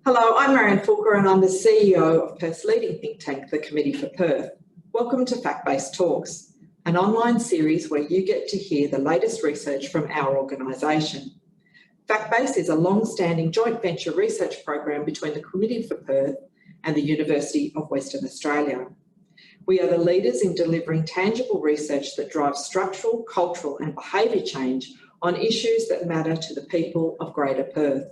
Hello, I'm Marion Fulker and I'm the CEO of Perth's leading think tank, the Committee for Perth. Welcome to FACTBase Talks, an online series where you get to hear the latest research from our organisation. FACTBase is a long-standing joint venture research program between the Committee for Perth and the University of Western Australia. We are the leaders in delivering tangible research that drives structural, cultural and behaviour change on issues that matter to the people of Greater Perth.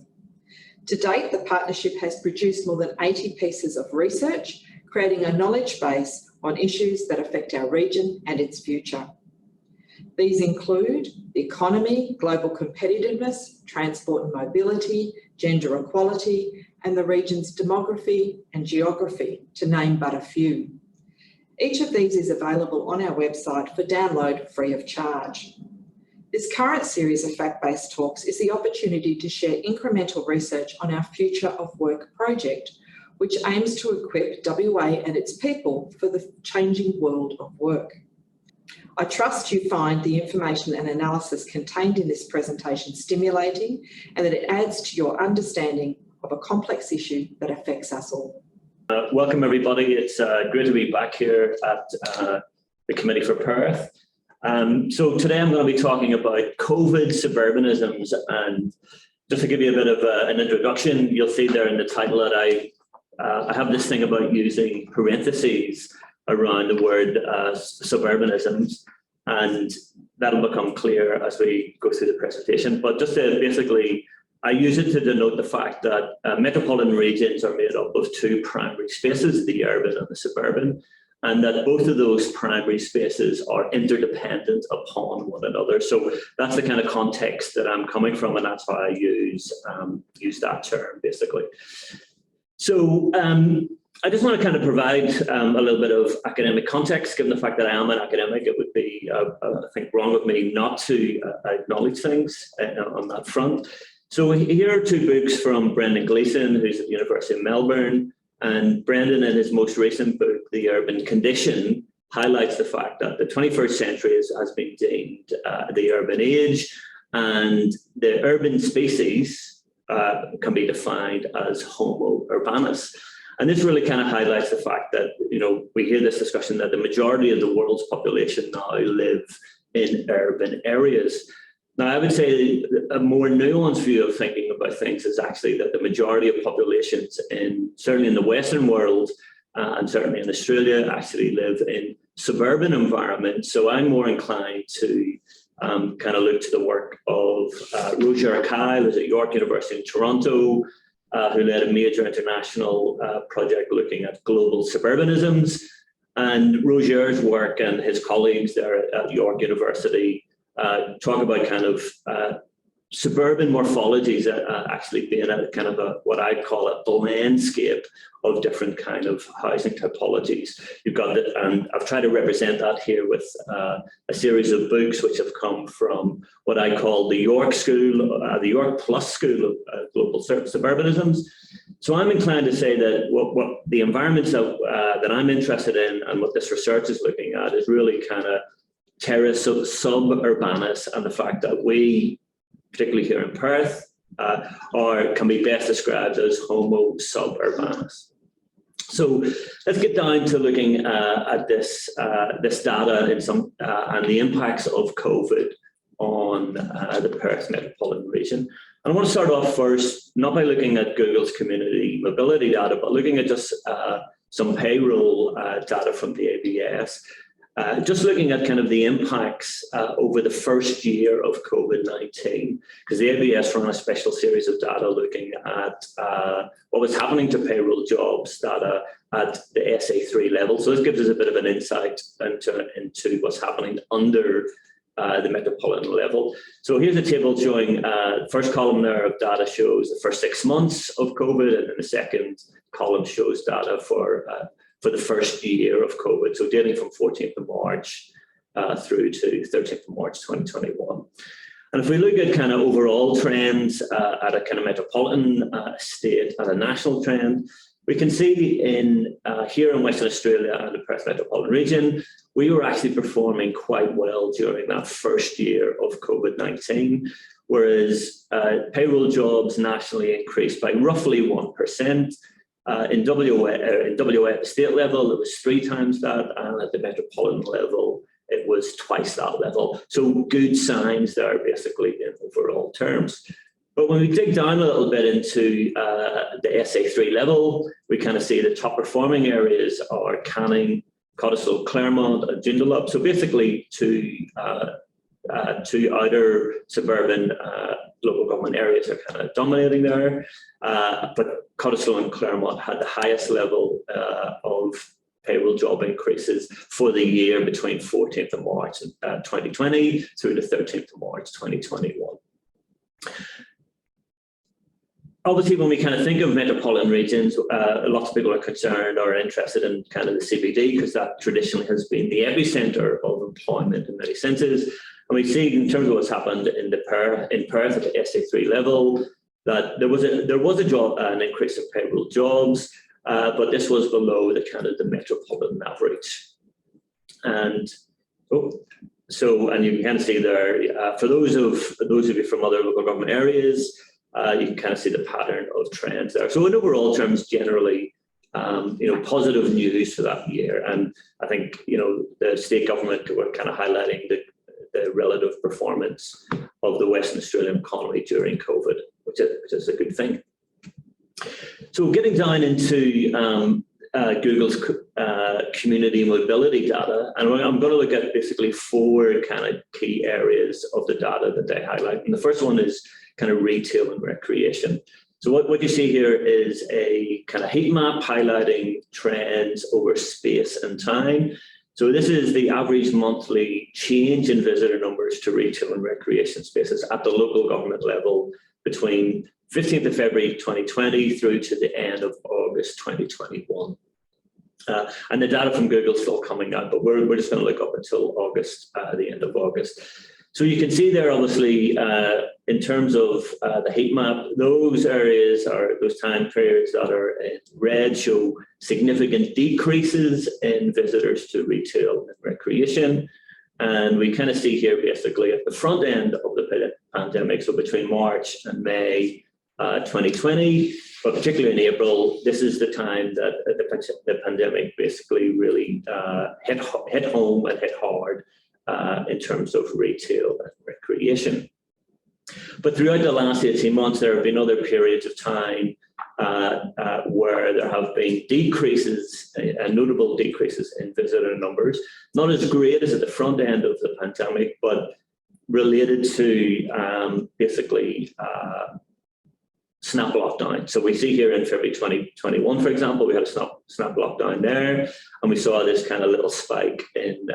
To date, the partnership has produced more than 80 pieces of research, creating a knowledge base on issues that affect our region and its future. These include the economy, global competitiveness, transport and mobility, gender equality, and the region's demography and geography, to name but a few. Each of these is available on our website for download free of charge. This current series of FACTBase Talks is the opportunity to share incremental research on our Future of Work project, which aims to equip WA and its people for the changing world of work. I trust you find the information and analysis contained in this presentation stimulating and that it adds to your understanding of a complex issue that affects us all. Welcome everybody, it's great to be back here at the Committee for Perth. So today I'm going to be talking about COVID, suburbanisms, and just to give you a bit of an introduction, you'll see there in the title that I have this thing about using parentheses around the word suburbanisms, and that'll become clear as we go through the presentation. But just to basically, I use it to denote the fact that metropolitan regions are made up of two primary spaces, the urban and the suburban, and that both of those primary spaces are interdependent upon one another. So that's the kind of context that I'm coming from, and that's how I use that term, basically. So I just want to kind of provide a little bit of academic context, given the fact that I am an academic. It would be, I think, wrong of me not to acknowledge things on that front. So here are two books from Brendan Gleeson, who's at the University of Melbourne. And Brendan, in his most recent book, The Urban Condition, highlights the fact that the 21st century has been deemed the urban age, and the urban species can be defined as Homo urbanus. And this really kind of highlights the fact that, you know, we hear this discussion that the majority of the world's population now live in urban areas. Now, I would say a more nuanced view of thinking about things is actually that the majority of populations, certainly in the Western world and certainly in Australia, actually live in suburban environments. So I'm more inclined to kind of look to the work of Roger Kyle, who's at York University in Toronto, who led a major international project looking at global suburbanisms. And Roger's work and his colleagues there at York University talk about kind of suburban morphologies actually being a kind of what I'd call a landscape of different kind of housing typologies. You've got it, and I've tried to represent that here with a series of books which have come from what I call the York School, the York Plus School of Global Suburbanisms. So I'm inclined to say that what the environments that I'm interested in and what this research is looking at is really kind of terra suburbanus, and the fact that we, particularly here in Perth, can be best described as Homo suburbanus. So let's get down to looking at this data and the impacts of COVID on the Perth metropolitan region. And I want to start off first, not by looking at Google's community mobility data, but looking at just some payroll data from the ABS. Just looking at kind of the impacts over the first year of COVID-19, because the ABS ran a special series of data looking at what was happening to payroll jobs data at the SA3 level. So this gives us a bit of an insight into what's happening under the metropolitan level. So here's a table showing first column there of data shows the first 6 months of COVID, and then the second column shows data for the first year of COVID, so dating from 14th of March through to 13th of March 2021. And if we look at kind of overall trends at a kind of metropolitan state, at a national trend, we can see here in Western Australia and the Perth metropolitan region, we were actually performing quite well during that first year of COVID-19. whereas payroll jobs nationally increased by roughly 1%. In WA at the state level, it was 3 times that, and at the metropolitan level, it was twice that level. So good signs there, basically, in overall terms. But when we dig down a little bit into the SA3 level, we kind of see the top performing areas are Canning, Cottesloe, Claremont, and Joondalup. So basically, two outer suburban local government areas are kind of dominating there. But Cottesloe and Claremont had the highest level of payroll job increases for the year between 14th of March 2020 through the 13th of March 2021. Obviously, when we kind of think of metropolitan regions, lots of people are concerned or interested in kind of the CBD, because that traditionally has been the epicentre of employment in many senses. And we see, in terms of what's happened in Perth at the SA3 level, that there was an increase of payroll jobs, but this was below the kind of the metropolitan average. And and you can kind of see there, for those of you from other local government areas, you can kind of see the pattern of trends there. So in overall terms, generally, positive news for that year. And I think, the state government were kind of highlighting the relative performance of the Western Australian economy during COVID, which is a good thing. So getting down into Google's community mobility data, and I'm going to look at basically 4 kind of key areas of the data that they highlight. And the first one is kind of retail and recreation. So what you see here is a kind of heat map highlighting trends over space and time. So this is the average monthly change in visitor numbers to retail and recreation spaces at the local government level between 15th of February 2020 through to the end of August 2021. And the data from Google is still coming out, but we're just going to look up until August, the end of August. So you can see there, obviously, in terms of the heat map, those areas are those time periods that are in red show significant decreases in visitors to retail and recreation. And we kind of see here basically at the front end of the pandemic, so between March and May 2020, but particularly in April, this is the time that the pandemic basically really hit home and hit hard in terms of retail and recreation. But throughout the last 18 months, there have been other periods of time where there have been decreases, notable decreases in visitor numbers, not as great as at the front end of the pandemic, but related to basically snap lockdown. So we see here in February 2021, for example, we had a snap lockdown there, and we saw this kind of little spike in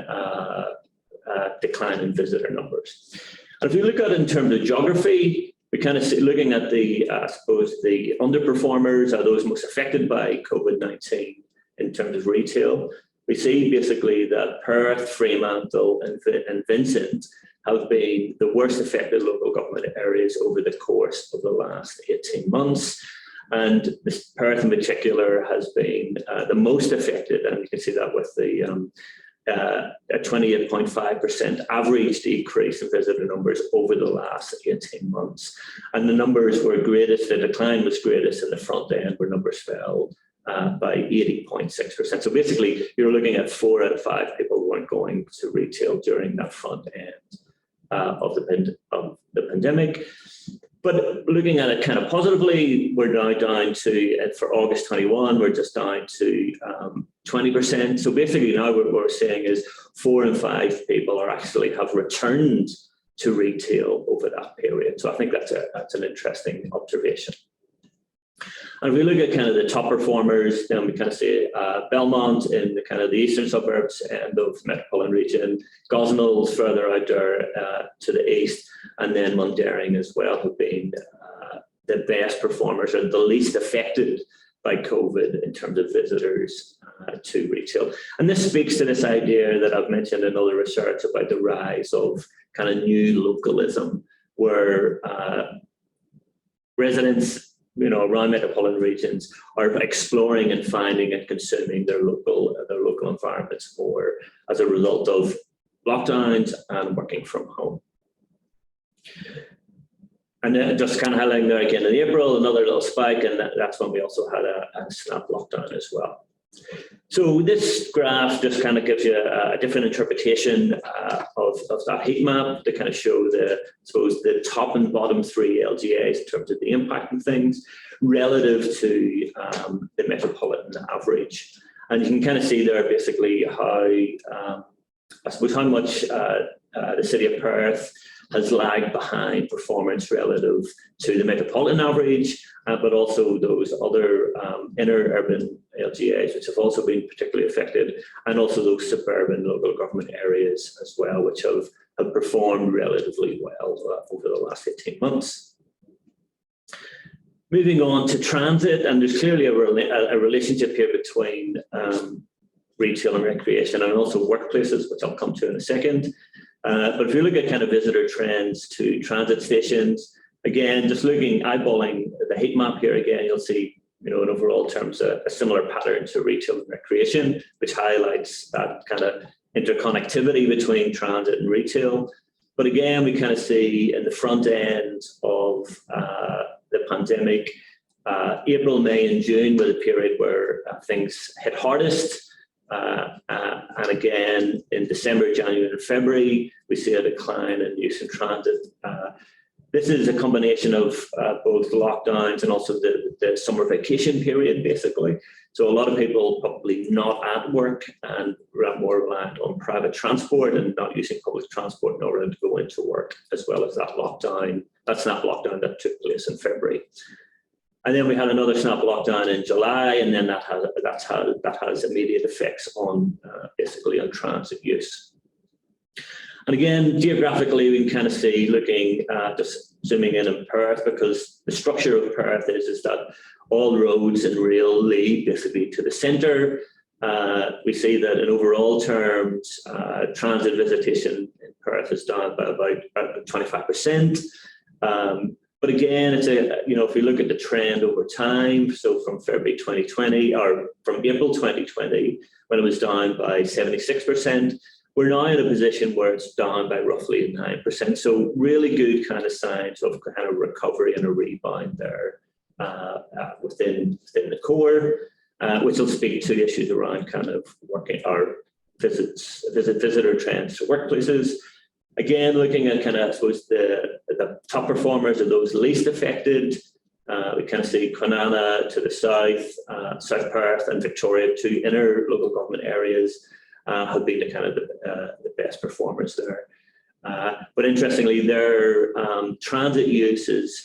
decline in visitor numbers. And if we look at it in terms of geography, we kind of see, looking at the, I suppose, the underperformers are those most affected by COVID-19 in terms of retail. We see basically that Perth, Fremantle, and Vincent have been the worst affected local government areas over the course of the last 18 months. And Perth in particular has been the most affected, and you can see that with the a 28.5% average decrease in visitor numbers over the last 18 months. And the numbers were greatest, the decline was greatest in the front end, where numbers fell by 80.6%. So basically, you're looking at 4 out of 5 people who weren't going to retail during that front end of the pandemic. But looking at it kind of positively, we're now down to, for August 21, we're just down to 20%. So basically now what we're saying is 4 in 5 people have returned to retail over that period. So I think that's an interesting observation. And if we look at kind of the top performers, then we kind of see Belmont in the kind of the eastern suburbs end of the metropolitan region, Gosnells further out there to the east, and then Mundaring as well have been the best performers and the least affected by COVID in terms of visitors to retail. And this speaks to this idea that I've mentioned in other research about the rise of kind of new localism, where residents around metropolitan regions are exploring and finding and consuming their local environments more as a result of lockdowns and working from home. And then just kind of highlighting there again in April, another little spike, and that's when we also had a snap lockdown as well. So this graph just kind of gives you a different interpretation of that heat map to kind of show the top and bottom three LGAs in terms of the impact of things relative to the metropolitan average. And you can kind of see there basically how, I suppose, how much the city of Perth has lagged behind performance relative to the metropolitan average, but also those other inner urban LGAs, which have also been particularly affected, and also those suburban local government areas as well, which have performed relatively well over the last 18 months. Moving on to transit, and there's clearly a relationship here between retail and recreation and also workplaces, which I'll come to in a second. But if you look at kind of visitor trends to transit stations, again, just eyeballing the heat map here again, you'll see, in overall terms, a similar pattern to retail and recreation, which highlights that kind of interconnectivity between transit and retail. But again, we kind of see in the front end of the pandemic, April, May, and June were the period where things hit hardest. And again, in December, January, and February, we see a decline in use in transit. This is a combination of both lockdowns and also the summer vacation period, basically. So a lot of people probably not at work and more reliant on private transport and not using public transport in order to go into work, as well as that snap lockdown that took place in February. And then we had another snap lockdown in July, and then that has immediate effects on basically on transit use. And again, geographically, we can kind of see, looking just zooming in Perth, because the structure of Perth is that all roads and rail lead basically to the centre. We see that in overall terms, transit visitation in Perth is down by about 25%. But again, it's if we look at the trend over time, so from February 2020 or from April 2020, when it was down by 76%, we're now in a position where it's down by roughly 9%. So really good kind of signs of kind of recovery and a rebound there within the core, which will speak to issues around kind of working our visitor trends to workplaces. Again, looking at kind of, I suppose, the top performers are those least affected. We kind of see Kwinana to the south, South Perth and Victoria, two inner local government areas, have been the kind of the best performers there. But interestingly, their transit uses,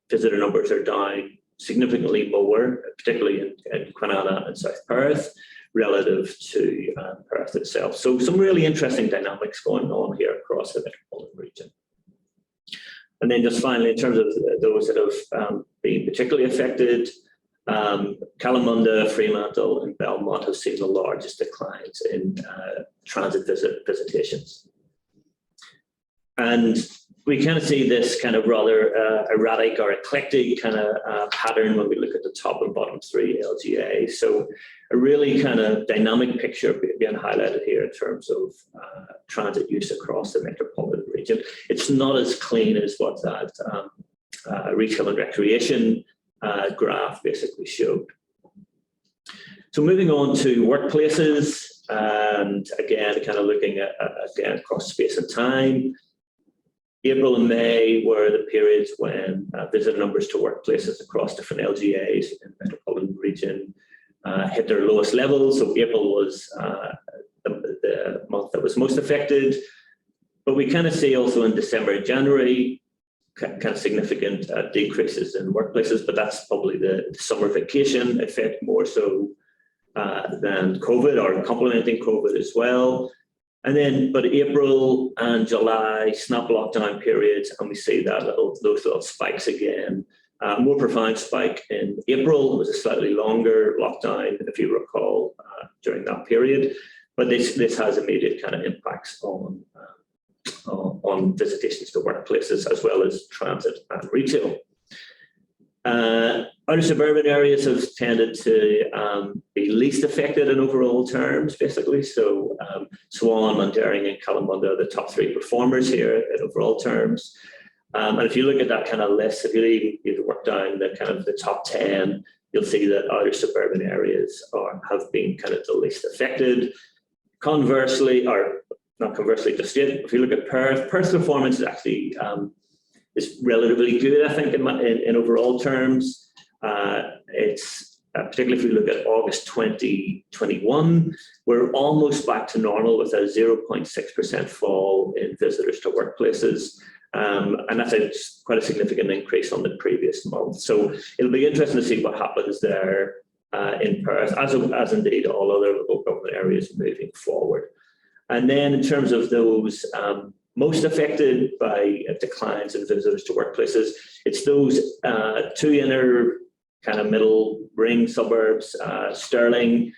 visitor numbers are down significantly more, particularly in Kwinana and South Perth, relative to Perth itself. So some really interesting dynamics going on here across the metropolitan region. And then just finally, in terms of those that have been particularly affected, Kalamunda, Fremantle and Belmont have seen the largest declines in transit visitations. And we kind of see this kind of rather erratic or eclectic kind of pattern when we look at the top and bottom three LGAs. So a really kind of dynamic picture being highlighted here in terms of transit use across the metropolitan region. It's not as clean as what that retail and recreation graph basically showed. So moving on to workplaces, and again, kind of looking at again across space and time. April and May were the periods when visitor numbers to workplaces across different LGAs in the metropolitan region hit their lowest levels. So April was the month that was most affected. But we kind of see also in December and January kind of significant decreases in workplaces, but that's probably the summer vacation effect more so than COVID, or complementing COVID as well. And then, but April and July, snap lockdown periods, and we see that those little spikes again. More profound spike in April. It was a slightly longer lockdown, if you recall, during that period. But this has immediate kind of impacts on visitations to workplaces as well as transit and retail. Outer suburban areas have tended to be least affected in overall terms, basically. So Swan, Mundaring and Kalamunda are the top three performers here in overall terms. And if you look at that kind of list, if you work down the kind of the top 10, you'll see that outer suburban areas have been kind of the least affected. Conversely, or not conversely just yet, if you look at Perth's performance is actually is relatively good, I think, in overall terms. It's particularly if we look at August 2021, we're almost back to normal with a 0.6% fall in visitors to workplaces. And that's quite a significant increase on the previous month. So it'll be interesting to see what happens there in Perth, as indeed all other local government areas moving forward. And then in terms of those most affected by declines in visitors to workplaces, it's those two inner kind of middle ring suburbs, Stirling,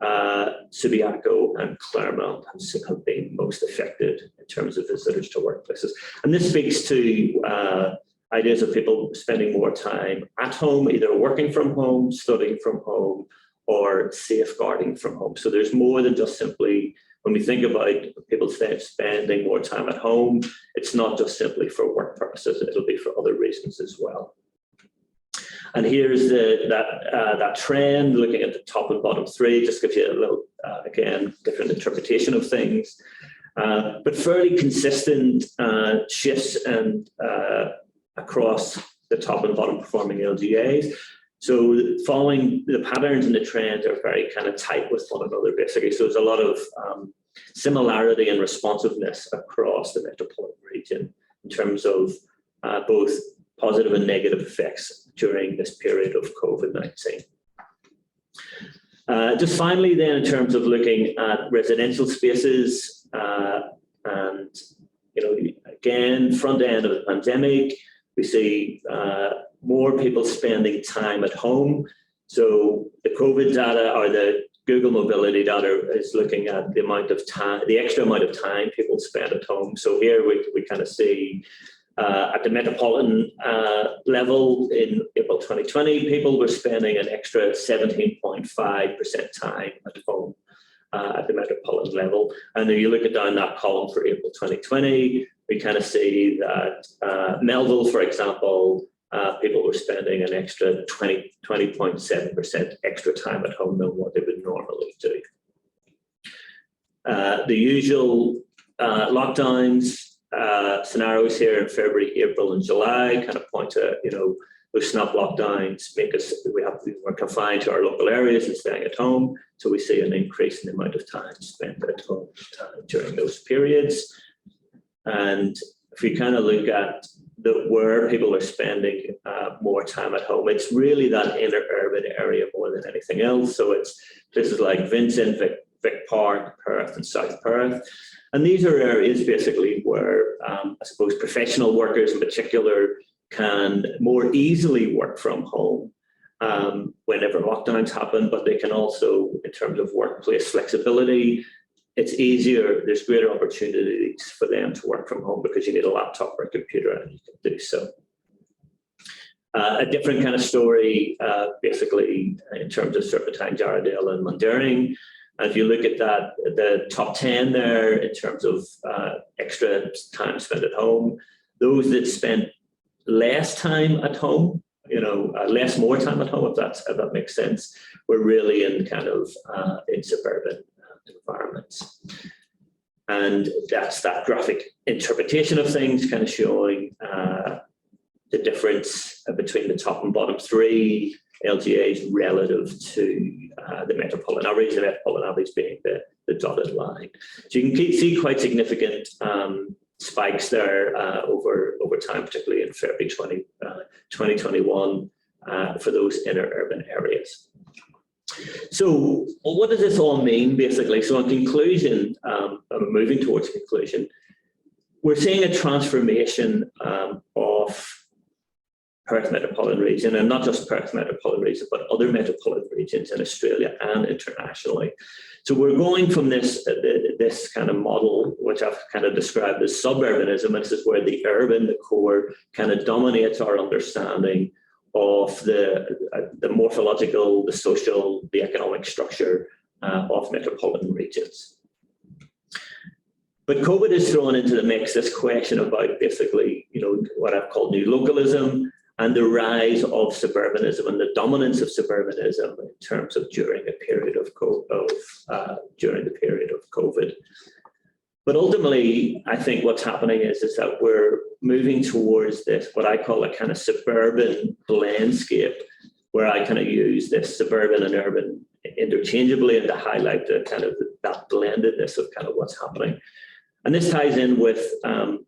Subiaco and Claremont have been most affected in terms of visitors to workplaces. And this speaks to ideas of people spending more time at home, either working from home, studying from home, or safeguarding from home. So there's more than just simply, when we think about people spending more time at home, it's not just simply for work purposes, it'll be for other reasons as well. And here's that trend, looking at the top and bottom three, just gives you a little, again, different interpretation of things, but fairly consistent shifts and across the top and bottom performing LGAs. So following the patterns and the trends are very kind of tight with one another, basically. So there's a lot of similarity and responsiveness across the metropolitan region in terms of both positive and negative effects during this period of COVID-19. Just finally then, in terms of looking at residential spaces, and again, front end of the pandemic, we see more people spending time at home. So the COVID data or the Google mobility data is looking at the amount of time, the extra amount of time people spend at home. So here we kind of see at the metropolitan level in April 2020, people were spending an extra 17.5% time at home at the metropolitan level. And if you look at down that column for April 2020, we kind of see that Melville, for example, people were spending an extra 20.7% extra time at home than what they would normally do. The usual lockdowns scenarios here in February, April, and July kind of point to, those snap lockdowns make us, we're confined to our local areas and staying at home. So we see an increase in the amount of time spent at home during those periods. And if we kind of look at where people are spending more time at home, it's really that inner urban area more than anything else. So it's places like Vincent, Vic Park, Perth, and South Perth. And these are areas basically where I suppose professional workers in particular can more easily work from home whenever lockdowns happen, but they can also, in terms of workplace flexibility, it's easier, there's greater opportunities for them to work from home because you need a laptop or a computer and you can do so. A different kind of story, basically, in terms of Serpentine, Jarrahdale and Mundaring. And if you look at that, the top 10 there in terms of extra time spent at home, those that spent less time at home, more time at home, if that makes sense, were really in kind of in suburban environments. And that's that graphic interpretation of things kind of showing the difference between the top and bottom three LGAs relative to the metropolitan average, the metropolitan average being the dotted line. So you can see quite significant spikes there over time, particularly in February 2021 for those inner urban areas. So what does this all mean, basically? So in conclusion, I'm moving towards conclusion, we're seeing a transformation of Perth metropolitan region, and not just Perth metropolitan region, but other metropolitan regions in Australia and internationally. So we're going from this kind of model, which I've kind of described as suburbanism, and this is where the urban, the core, kind of dominates our understanding of the morphological, the social, the economic structure of metropolitan regions. But COVID has thrown into the mix this question about basically, what I've called new localism and the rise of suburbanism and the dominance of suburbanism in terms of during the period of COVID. But ultimately, I think what's happening is that we're moving towards this, what I call a kind of suburban landscape, where I kind of use this suburban and urban interchangeably and to highlight the kind of that blendedness of kind of what's happening. And this ties in with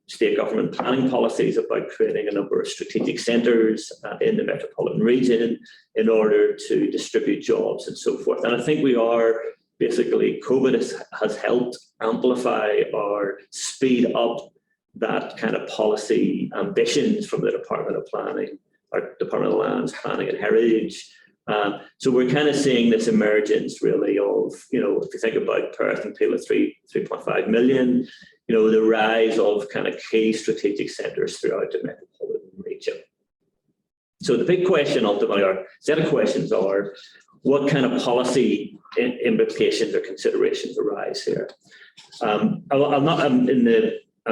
state government planning policies about creating a number of strategic centres in the metropolitan region in order to distribute jobs and so forth. And I think we are basically, COVID has helped amplify or speed up that kind of policy ambitions from the Department of Planning, or Department of Lands, Planning and Heritage. So we're kind of seeing this emergence really of, if you think about Perth and Peel of 3.5 million, the rise of kind of key strategic centres throughout the metropolitan region. So the big question ultimately, or set of questions are, what kind of policy implications or considerations arise here? I'm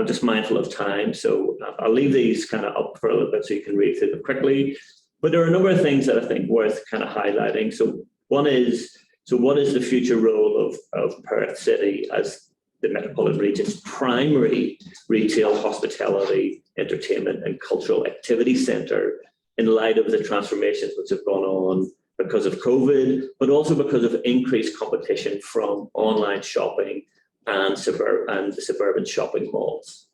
just mindful of time, so I'll leave these kind of up for a little bit so you can read through them quickly. But there are a number of things that I think worth kind of highlighting. So one is, what is the future role of Perth City as the metropolitan region's primary retail, hospitality, entertainment and cultural activity centre in light of the transformations which have gone on because of COVID, but also because of increased competition from online shopping and the suburban shopping malls.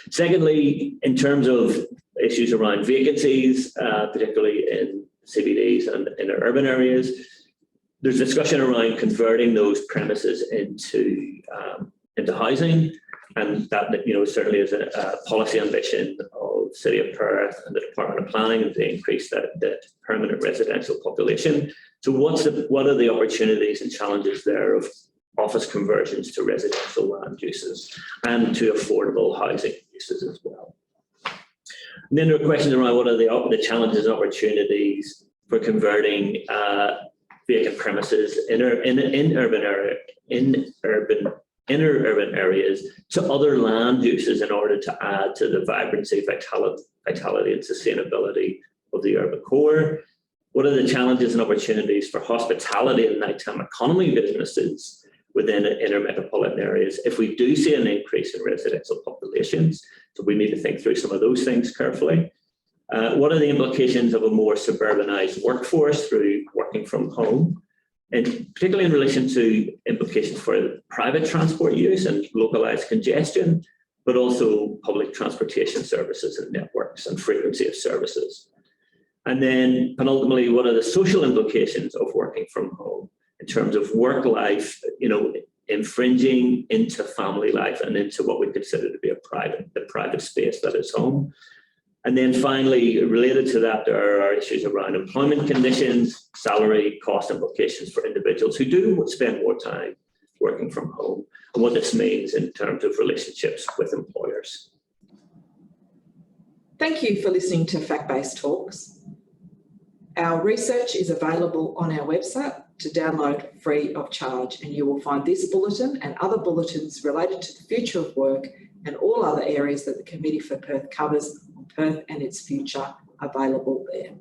Secondly, in terms of issues around vacancies, particularly in CBDs and in urban areas, there's discussion around converting those premises into housing, and that certainly is a policy ambition of City of Perth and the Department of Planning to increase the permanent residential population. So what are the opportunities and challenges there of office conversions to residential land uses and to affordable housing uses as well? And then there are questions around what are the challenges and opportunities for converting vacant premises in urban areas to other land uses in order to add to the vibrancy, vitality and sustainability of the urban core. What are the challenges and opportunities for hospitality and nighttime economy businesses within inner metropolitan areas if we do see an increase in residential populations? So we need to think through some of those things carefully. What are the implications of a more suburbanized workforce through working from home, and particularly in relation to implications for private transport use and localized congestion, but also public transportation services and networks and frequency of services? And then ultimately, what are the social implications of working from home in terms of work life, infringing into family life and into what we consider to be the private space that is home? And then finally, related to that, there are issues around employment conditions, salary, cost implications for individuals who do spend more time working from home, and what this means in terms of relationships with employers. Thank you for listening to FACTBase Talks. Our research is available on our website to download free of charge, and you will find this bulletin and other bulletins related to the future of work and all other areas that the Committee for Perth covers on Perth and its future available there.